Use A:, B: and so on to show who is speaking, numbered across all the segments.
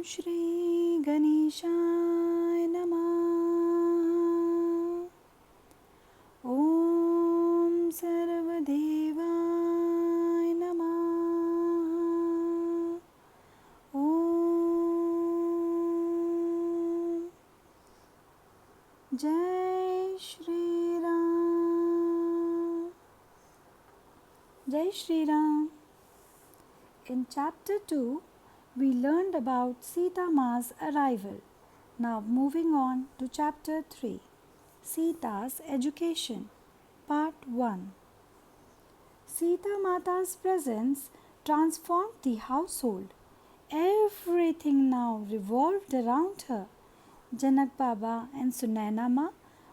A: Shri Ganeshaya Namah. Om Sarvadevaya Namah. Om Jai Shri Ram. Jai Shri Ram. In chapter 2, we learned about Sita Ma's arrival. Now moving on to chapter 3, Sita's education, part 1. Sita Mata's presence transformed the household. Everything now revolved around her. Janak Baba and Sunaina Ma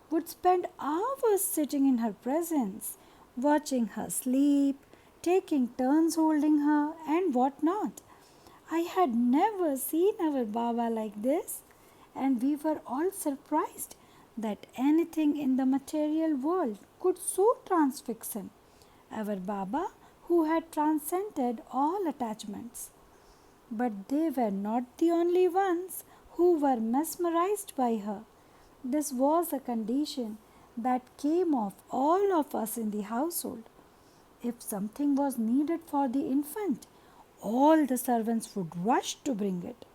A: would spend hours sitting in her presence, watching her sleep, taking turns holding her, and what not. I had never seen our Baba like this, and we were all surprised that anything in the material world could so transfix him. Our Baba, who had transcended all attachments. But they were not the only ones who were mesmerized by her. This was a condition that came of all of us in the household. If something was needed for the infant, all the servants would rush to bring it.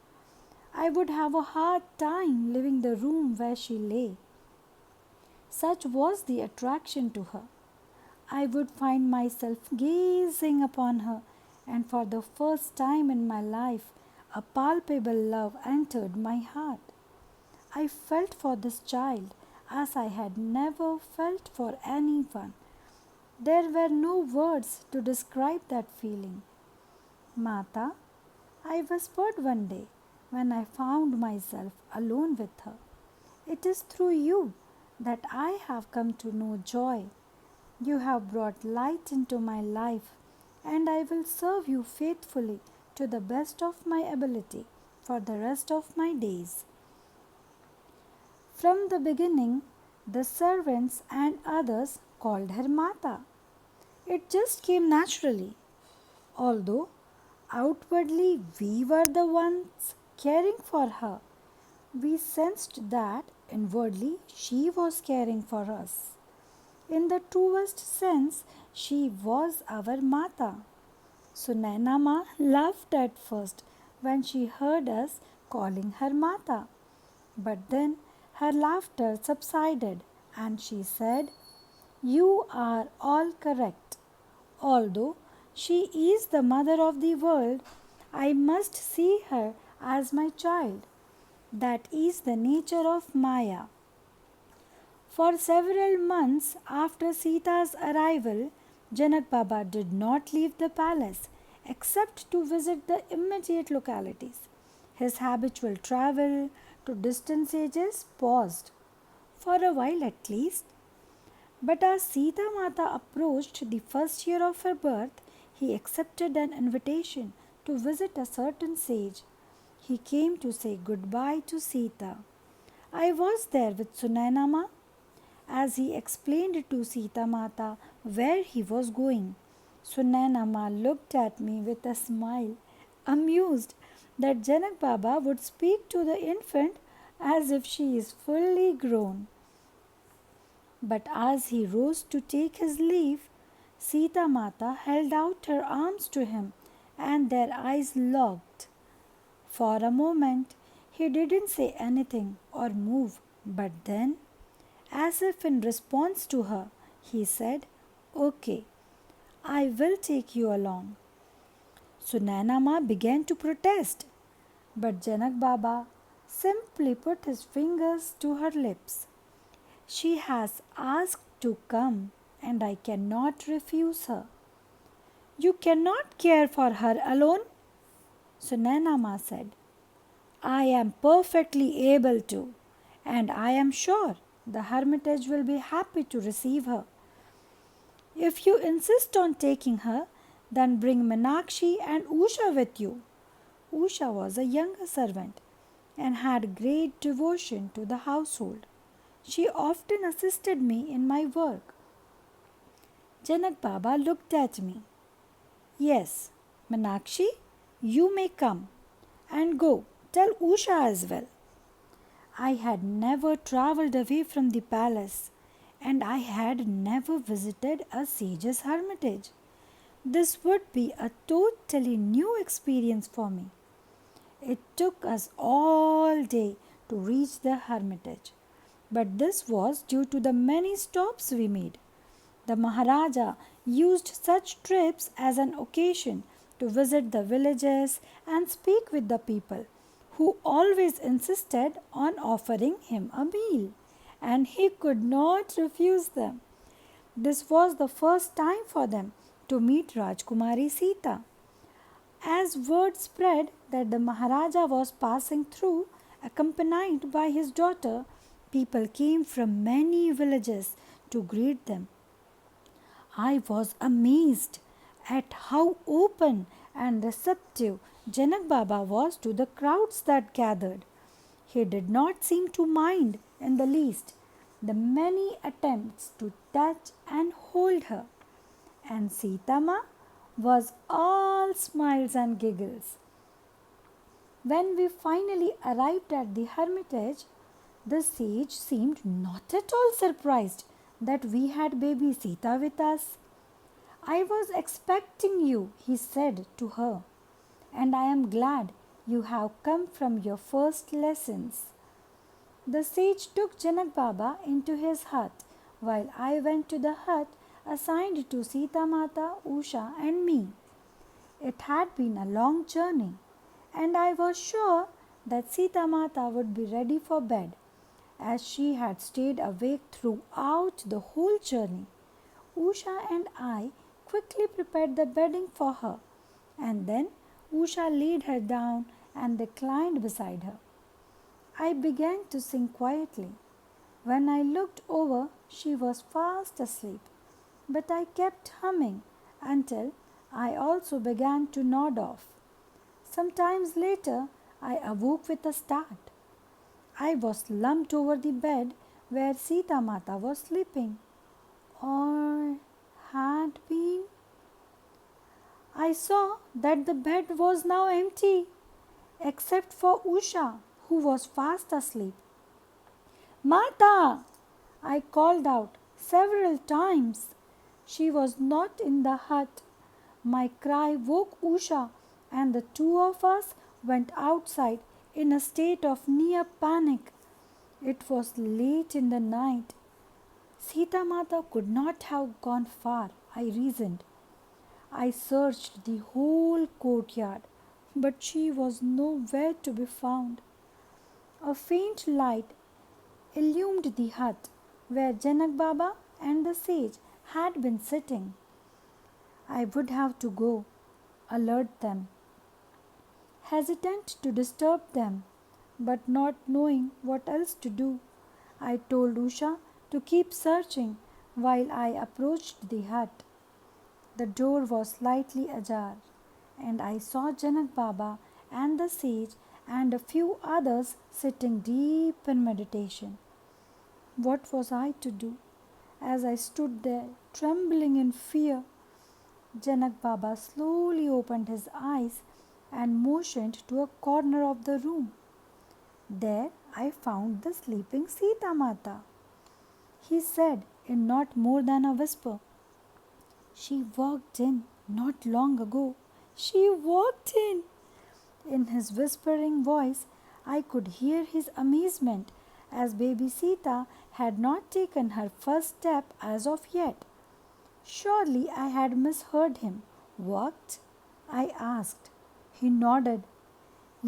A: I would have a hard time leaving the room where she lay. Such was the attraction to her. I would find myself gazing upon her, and for the first time in my life, a palpable love entered my heart. I felt for this child as I had never felt for anyone. There were no words to describe that feeling. Mata, I whispered one day when I found myself alone with her, it is through you that I have come to know joy. You have brought light into my life, and I will serve you faithfully to the best of my ability for the rest of my days. From the beginning, the servants and others called her Mata. It just came naturally. Although outwardly we were the ones caring for her, we sensed that inwardly she was caring for us. In the truest sense, she was our Mata. Sunaina Ma laughed at first when she heard us calling her Mata. But then her laughter subsided and she said, "You are all correct. Although she is the mother of the world, I must see her as my child. That is the nature of Maya." For several months after Sita's arrival, Janak Baba did not leave the palace except to visit the immediate localities. His habitual travel to distant sages paused, for a while at least. But as Sita Mata approached the first year of her birth, he accepted an invitation to visit a certain sage. He came to say goodbye to Sita. I was there with Sunaina Ma. As he explained to Sita Mata where he was going, Sunaina Ma looked at me with a smile, amused that Janak Baba would speak to the infant as if she is fully grown. But as he rose to take his leave, Sita Mata held out her arms to him and their eyes locked. For a moment, he didn't say anything or move, but then, as if in response to her, he said, "Okay, I will take you along." Sunaina Ma began to protest, but Janak Baba simply put his fingers to her lips. "She has asked to come, and I cannot refuse her." "You cannot care for her alone?" Sunaina Ma said. "I am perfectly able to, and I am sure the hermitage will be happy to receive her. If you insist on taking her, then bring Meenakshi and Usha with you." Usha was a younger servant and had great devotion to the household. She often assisted me in my work. Janak Baba looked at me. "Yes, Meenakshi, you may come, and go, tell Usha as well. I had never travelled away from the palace, and I had never visited a sage's hermitage. This would be a totally new experience for me. It took us all day to reach the hermitage, but this was due to the many stops we made. The Maharaja used such trips as an occasion to visit the villages and speak with the people, who always insisted on offering him a meal, and he could not refuse them. This was the first time for them to meet Rajkumari Sita. As word spread that the Maharaja was passing through, accompanied by his daughter, people came from many villages to greet them. I was amazed at how open and receptive Janak Baba was to the crowds that gathered. He did not seem to mind in the least the many attempts to touch and hold her, and Sitama was all smiles and giggles. When we finally arrived at the hermitage, the sage seemed not at all surprised that we had baby Sita with us. I was expecting you, he said to her, and I am glad you have come from your first lessons. The sage took Janak Baba into his hut, while I went to the hut assigned to Sita Mata, Usha, and me. It had been a long journey, and I was sure that Sita Mata would be ready for bed, as she had stayed awake throughout the whole journey. Usha and I quickly prepared the bedding for her, and then Usha laid her down and reclined beside her. I began to sing quietly. When I looked over, she was fast asleep, but I kept humming until I also began to nod off. Sometimes later, I awoke with a start. I was slumped over the bed where Sita Mata was sleeping, or had been. I saw that the bed was now empty, except for Usha, who was fast asleep. Mata! I called out several times. She was not in the hut. My cry woke Usha, and the two of us went outside in a state of near panic. It was late in the night. Sita Mata could not have gone far, I reasoned. I searched the whole courtyard, but she was nowhere to be found. A faint light illumined the hut where Janak Baba and the sage had been sitting. I would have to go, alert them. Hesitant to disturb them, but not knowing what else to do, I told Usha to keep searching while I approached the hut. The door was slightly ajar, and I saw Janak Baba and the sage and a few others sitting deep in meditation. What was I to do? As I stood there, trembling in fear, Janak Baba slowly opened his eyes and motioned to a corner of the room. There I found the sleeping Sita Mata. He said in not more than a whisper, "She walked in not long ago. She walked in." In his whispering voice, I could hear his amazement, as baby Sita had not taken her first step as of yet. Surely I had misheard him. "Walked?" I asked. He nodded.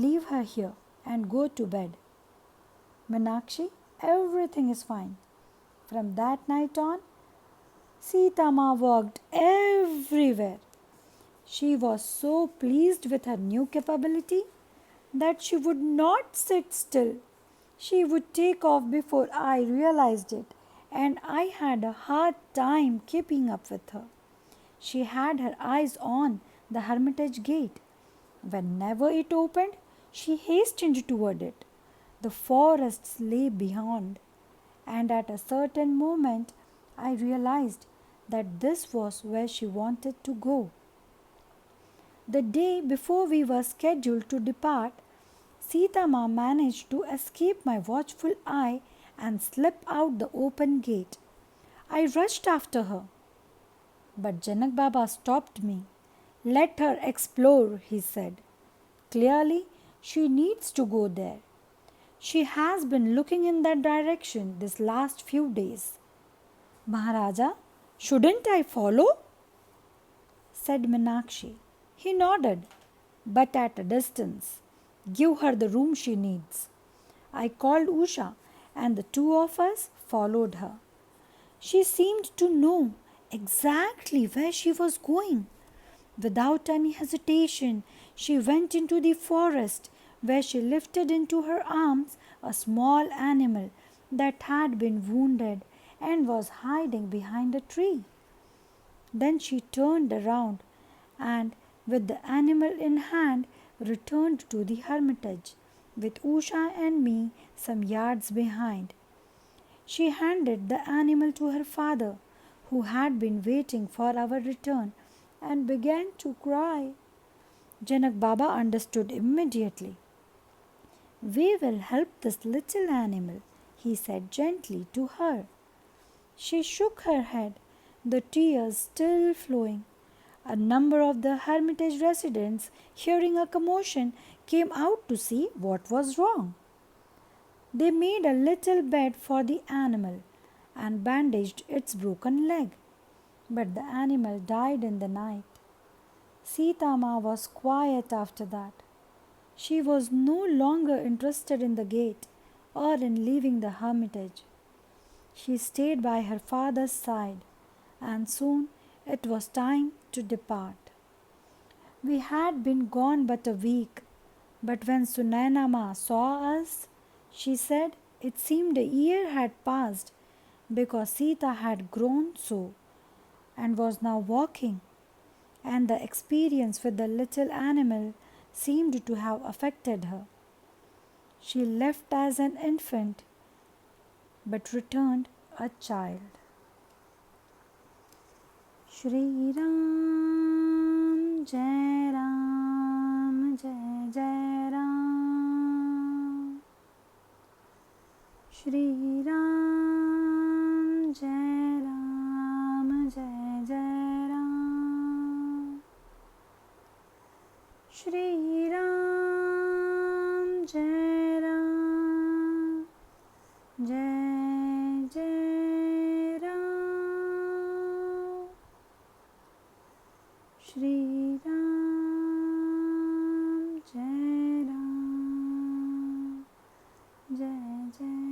A: "Leave her here and go to bed. Meenakshi, everything is fine." From that night on, Sita Ma walked everywhere. She was so pleased with her new capability that she would not sit still. She would take off before I realized it, and I had a hard time keeping up with her. She had her eyes on the hermitage gate. Whenever it opened, she hastened toward it. The forests lay beyond, and at a certain moment I realized that this was where she wanted to go. The day before we were scheduled to depart, Sita Ma managed to escape my watchful eye and slip out the open gate. I rushed after her, but Janak Baba stopped me. Let her explore, he said. Clearly, she needs to go there. She has been looking in that direction this last few days. Maharaja, shouldn't I follow? Said Minakshi. He nodded, but at a distance. Give her the room she needs. I called Usha, and the two of us followed her. She seemed to know exactly where she was going. Without any hesitation, she went into the forest, where she lifted into her arms a small animal that had been wounded and was hiding behind a tree. Then she turned around and, with the animal in hand, returned to the hermitage, with Usha and me some yards behind. She handed the animal to her father, who had been waiting for our return, and began to cry. Janak Baba understood immediately. We will help this little animal, he said gently to her. She shook her head, the tears still flowing. A number of the hermitage residents, hearing a commotion, came out to see what was wrong. They made a little bed for the animal and bandaged its broken leg. But the animal died in the night. Sita Ma was quiet after that. She was no longer interested in the gate or in leaving the hermitage. She stayed by her father's side, and soon it was time to depart. We had been gone but a week, but when Sunaina Ma saw us, she said it seemed a year had passed because Sita had grown so and was now walking, and the experience with the little animal seemed to have affected her. She left as an infant but returned a child. Shri Ram Jai Ram Jai Jai Ram. Shri Ram Jai Ram Jai Jai Ram. Shri Ram Jai Ram Jai Jai Ram. Shri Ram Jai Ram Jai Jai